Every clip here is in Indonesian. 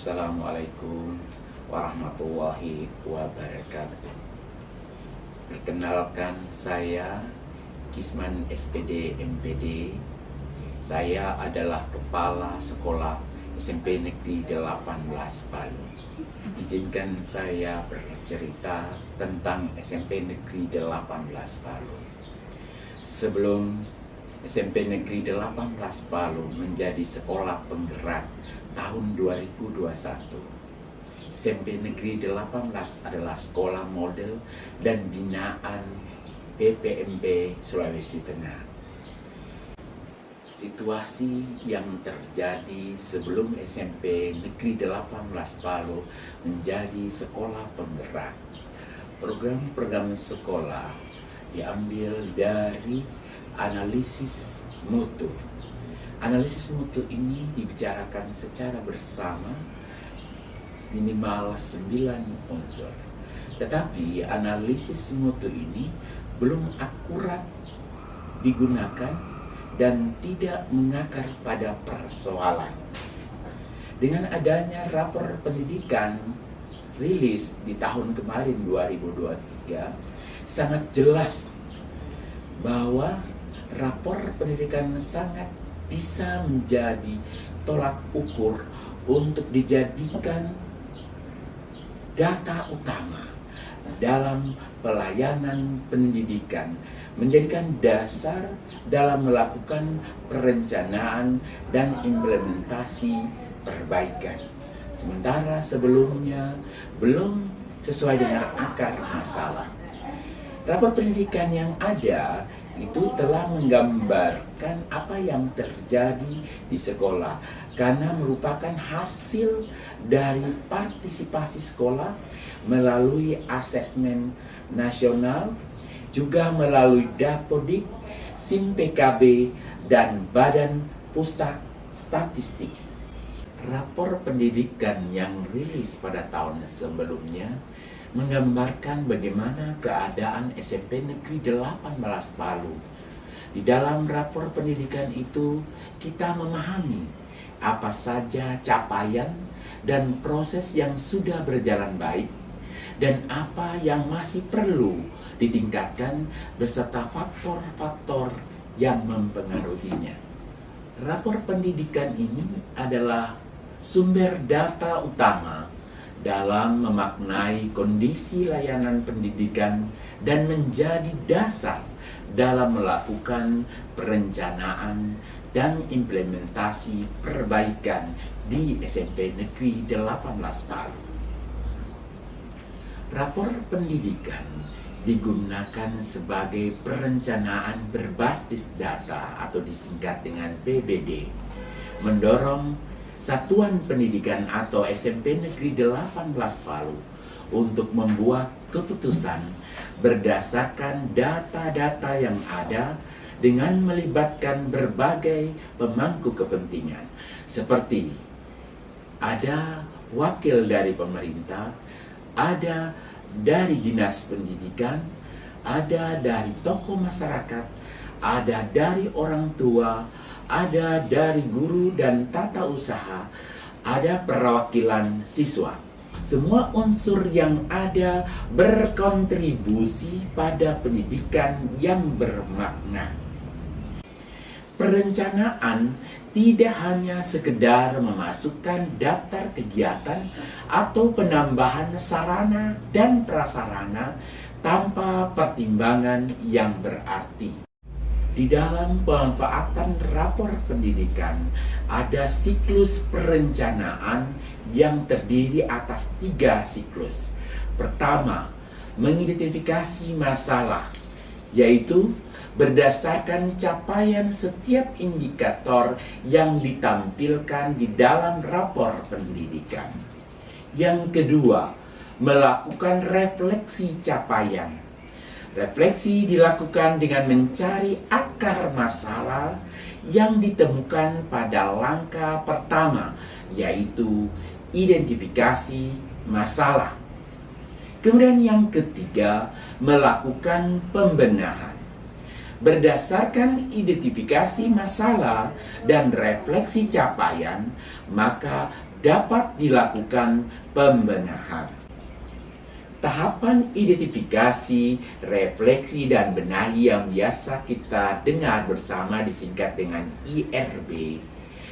Assalamualaikum warahmatullahi wabarakatuh. Perkenalkan, saya Kisman SPD MPD. Saya adalah Kepala Sekolah SMP Negeri 18 Palu. Izinkan saya bercerita tentang SMP Negeri 18 Palu. Sebelum SMP Negeri 18 Palu menjadi sekolah penggerak tahun 2021, SMP Negeri 18 adalah sekolah model dan binaan PPMB Sulawesi Tengah. Situasi yang terjadi sebelum SMP Negeri 18 Palu menjadi sekolah penggerak. Program-program sekolah diambil dari analisis mutu. Analisis mutu ini dibicarakan secara bersama minimal 9 unsur. Tetapi analisis mutu ini belum akurat digunakan dan tidak mengakar pada persoalan. Dengan adanya rapor pendidikan rilis di tahun kemarin 2023, sangat jelas bahwa rapor pendidikan sangat bisa menjadi tolak ukur untuk dijadikan data utama dalam pelayanan pendidikan, menjadikan dasar dalam melakukan perencanaan dan implementasi perbaikan. Sementara sebelumnya belum sesuai dengan akar masalah. Rapor pendidikan yang ada itu telah menggambarkan apa yang terjadi di sekolah karena merupakan hasil dari partisipasi sekolah melalui asesmen nasional, juga melalui Dapodik, SIM PKB, dan Badan Pusat Statistik. Rapor pendidikan yang rilis pada tahun sebelumnya menggambarkan bagaimana keadaan SMP Negeri 18 Palu. Di dalam rapor pendidikan itu, kita memahami apa saja capaian dan proses yang sudah berjalan baik dan apa yang masih perlu ditingkatkan beserta faktor-faktor yang mempengaruhinya. Rapor pendidikan ini adalah sumber data utama dalam memaknai kondisi layanan pendidikan dan menjadi dasar dalam melakukan perencanaan dan implementasi perbaikan di SMP Negeri 18 Palu. Rapor pendidikan digunakan sebagai perencanaan berbasis data atau disingkat dengan PBD, mendorong Satuan Pendidikan atau SMP Negeri 18 Palu untuk membuat keputusan berdasarkan data-data yang ada dengan melibatkan berbagai pemangku kepentingan seperti ada wakil dari pemerintah, ada dari dinas pendidikan, ada dari tokoh masyarakat, ada dari orang tua, ada dari guru dan tata usaha, ada perwakilan siswa. Semua unsur yang ada berkontribusi pada pendidikan yang bermakna. Perencanaan tidak hanya sekedar memasukkan daftar kegiatan atau penambahan sarana dan prasarana tanpa pertimbangan yang berarti. Di dalam pemanfaatan rapor pendidikan ada siklus perencanaan yang terdiri atas 3 siklus. Pertama, mengidentifikasi masalah, yaitu berdasarkan capaian setiap indikator yang ditampilkan di dalam rapor pendidikan. Yang kedua, melakukan refleksi capaian. Refleksi dilakukan dengan mencari akar masalah yang ditemukan pada langkah pertama, yaitu identifikasi masalah. Kemudian yang ketiga, melakukan pembenahan. Berdasarkan identifikasi masalah dan refleksi capaian, maka dapat dilakukan pembenahan. Tahapan identifikasi, refleksi, dan benahi yang biasa kita dengar bersama disingkat dengan IRB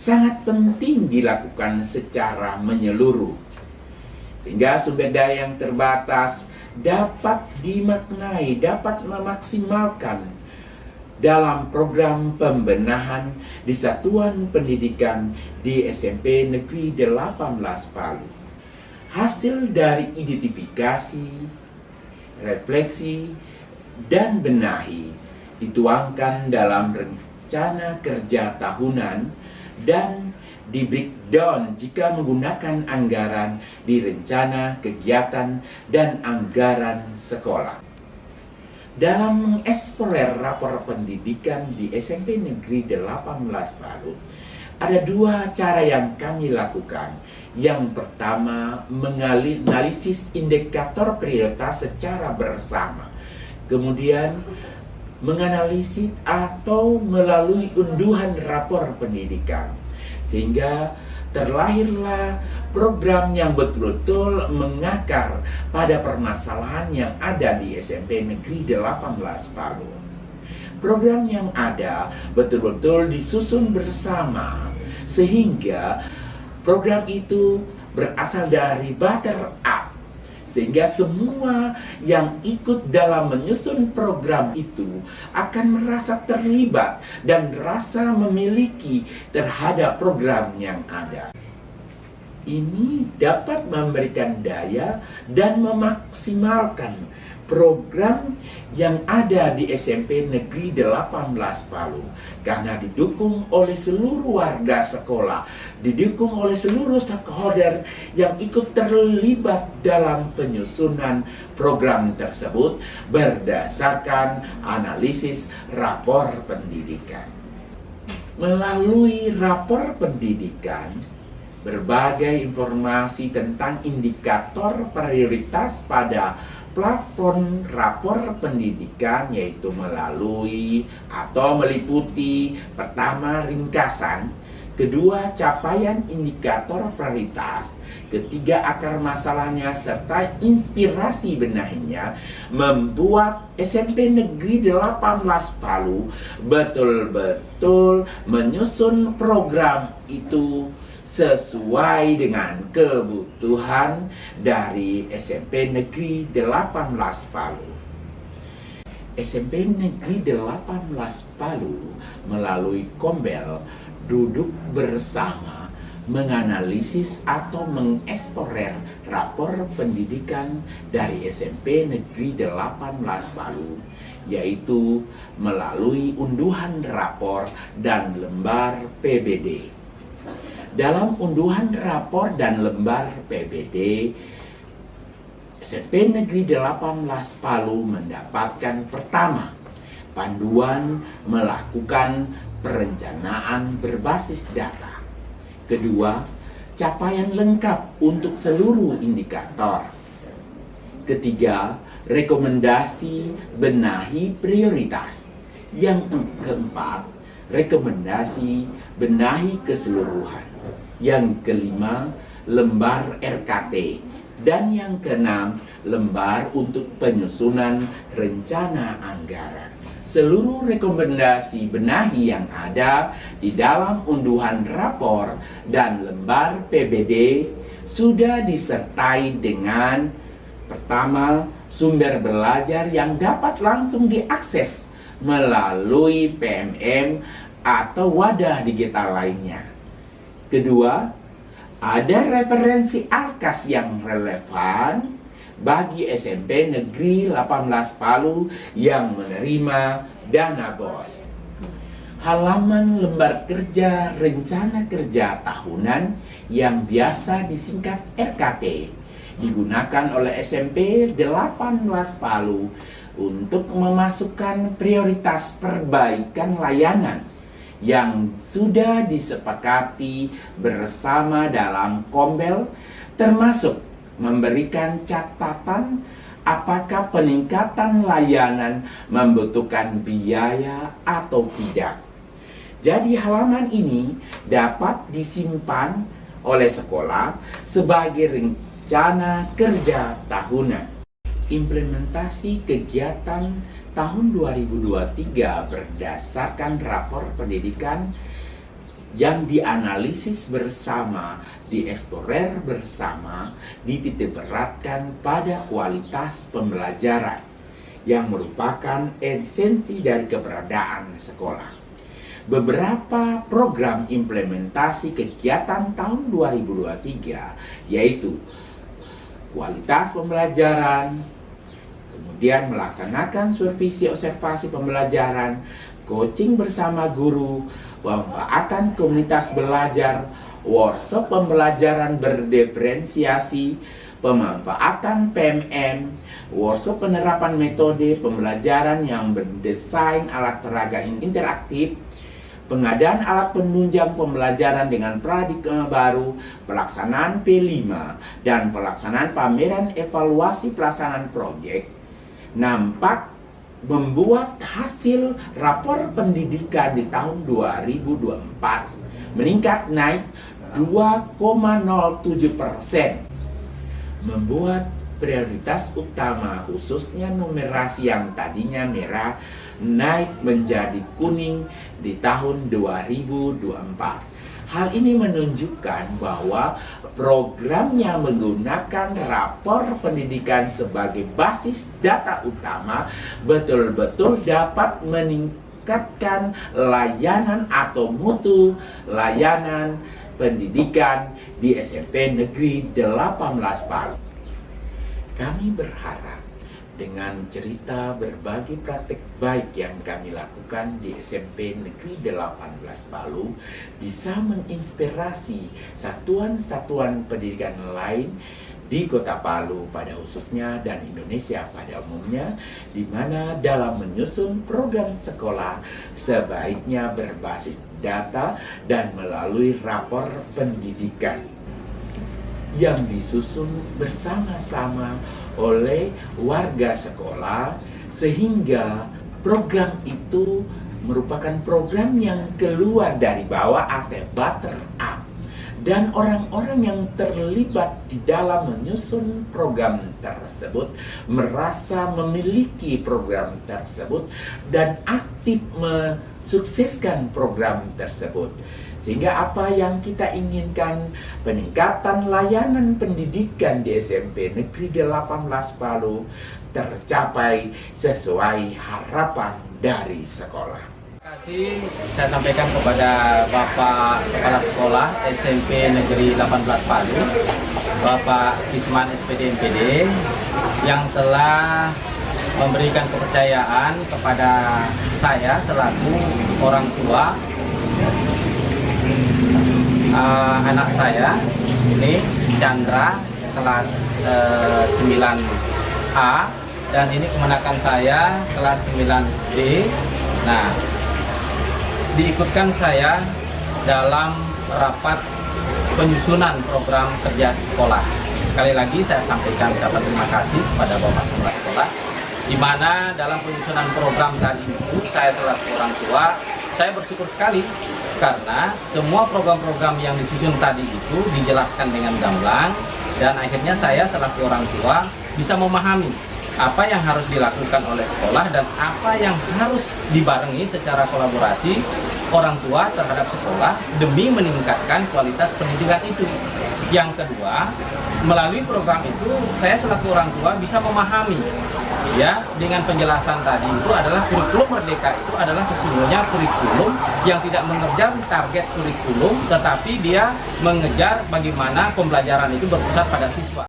sangat penting dilakukan secara menyeluruh, sehingga sumber daya yang terbatas dapat dimaknai, dapat memaksimalkan dalam program pembenahan di satuan pendidikan di SMP Negeri 18 Palu. Hasil dari identifikasi, refleksi, dan benahi dituangkan dalam rencana kerja tahunan dan di breakdown jika menggunakan anggaran di rencana kegiatan dan anggaran sekolah. Dalam mengeksplor rapor pendidikan di SMP Negeri 18 Palu, ada dua cara yang kami lakukan. Yang pertama, menganalisis indikator prioritas secara bersama. Kemudian, menganalisis atau melalui unduhan rapor pendidikan. Sehingga terlahirlah program yang betul-betul mengakar pada permasalahan yang ada di SMP Negeri 18 Palu. Program yang ada betul-betul disusun bersama, sehingga program itu berasal dari bottom up, sehingga semua yang ikut dalam menyusun program itu akan merasa terlibat dan rasa memiliki terhadap program yang ada. Ini dapat memberikan daya dan memaksimalkan program yang ada di SMP Negeri 18 Palu, karena didukung oleh seluruh warga sekolah, didukung oleh seluruh stakeholder yang ikut terlibat dalam penyusunan program tersebut berdasarkan analisis rapor pendidikan. Melalui rapor pendidikan, berbagai informasi tentang indikator prioritas pada platform rapor pendidikan, yaitu melalui atau meliputi pertama ringkasan, kedua capaian indikator prioritas, ketiga akar masalahnya, serta inspirasi benahinya, membuat SMP Negeri 18 Palu betul-betul menyusun program itu sesuai dengan kebutuhan dari SMP Negeri 18 Palu. SMP Negeri 18 Palu melalui Kombel duduk bersama menganalisis atau mengeksplor rapor pendidikan dari SMP Negeri 18 Palu, yaitu melalui unduhan rapor dan lembar PBD. Dalam unduhan rapor dan lembar PBD, SMP Negeri 18 Palu mendapatkan pertama, panduan melakukan perencanaan berbasis data. Kedua, capaian lengkap untuk seluruh indikator. Ketiga, rekomendasi benahi prioritas. Yang keempat, rekomendasi benahi keseluruhan. Yang kelima, lembar RKT. Dan yang keenam, lembar untuk penyusunan rencana anggaran. Seluruh rekomendasi benahi yang ada di dalam unduhan rapor dan lembar PBD sudah disertai dengan pertama, sumber belajar yang dapat langsung diakses melalui PMM atau wadah digital lainnya. Kedua, ada referensi ALKAS yang relevan bagi SMP Negeri 18 Palu yang menerima dana BOS. Halaman lembar kerja rencana kerja tahunan yang biasa disingkat RKT digunakan oleh SMP 18 Palu untuk memasukkan prioritas perbaikan layanan yang sudah disepakati bersama dalam Kombel, termasuk memberikan catatan apakah peningkatan layanan membutuhkan biaya atau tidak. Jadi halaman ini dapat disimpan oleh sekolah sebagai rencana kerja tahunan. Implementasi kegiatan tahun 2023 berdasarkan rapor pendidikan yang dianalisis bersama, dieksplorer bersama, dititik beratkan pada kualitas pembelajaran yang merupakan esensi dari keberadaan sekolah. Beberapa program implementasi kegiatan tahun 2023 yaitu kualitas pembelajaran, kemudian melaksanakan supervisi observasi pembelajaran, coaching bersama guru, pemanfaatan komunitas belajar, workshop pembelajaran berdiferensiasi, pemanfaatan PMM, workshop penerapan metode pembelajaran yang berdesain alat peraga interaktif, pengadaan alat penunjang pembelajaran dengan paradigma baru, pelaksanaan P5, dan pelaksanaan pameran evaluasi pelaksanaan proyek, nampak membuat hasil rapor pendidikan di tahun 2024 meningkat naik 2,07%, membuat prioritas utama khususnya numerasi yang tadinya merah naik menjadi kuning di tahun 2024. Hal ini menunjukkan bahwa programnya menggunakan rapor pendidikan sebagai basis data utama betul-betul dapat meningkatkan layanan atau mutu layanan pendidikan di SMP Negeri 18 Palu. Kami berharap dengan cerita berbagai praktek baik yang kami lakukan di SMP Negeri 18 Palu bisa menginspirasi satuan-satuan pendidikan lain di Kota Palu pada khususnya dan Indonesia pada umumnya, di mana dalam menyusun program sekolah sebaiknya berbasis data dan melalui rapor pendidikan yang disusun bersama-sama oleh warga sekolah, sehingga program itu merupakan program yang keluar dari bawah atau bottom up, dan orang-orang yang terlibat di dalam menyusun program tersebut merasa memiliki program tersebut dan aktif mensukseskan program tersebut. Sehingga apa yang kita inginkan, peningkatan layanan pendidikan di SMP Negeri 18 Palu tercapai sesuai harapan dari sekolah. Terima kasih saya sampaikan kepada Bapak Kepala Sekolah SMP Negeri 18 Palu, Bapak Isman SPD MPD, yang telah memberikan kepercayaan kepada saya selaku orang tua anak saya ini, Chandra, kelas 9A, dan ini kemenakan saya kelas 9D. Nah, diikutkan saya dalam rapat penyusunan program kerja sekolah. Sekali lagi saya sampaikan ucapan terima kasih kepada Bapak Kepala Sekolah, di mana dalam penyusunan program tadi itu saya selaku orang tua, saya bersyukur sekali karena semua program-program yang disusun tadi itu dijelaskan dengan gamblang, dan akhirnya saya selaku orang tua bisa memahami apa yang harus dilakukan oleh sekolah dan apa yang harus dibarengi secara kolaborasi orang tua terhadap sekolah demi meningkatkan kualitas pendidikan itu. Yang kedua, melalui program itu saya selaku orang tua bisa memahami, ya, dengan penjelasan tadi itu adalah kurikulum merdeka itu adalah sesungguhnya kurikulum yang tidak mengejar target kurikulum, tetapi dia mengejar bagaimana pembelajaran itu berpusat pada siswa.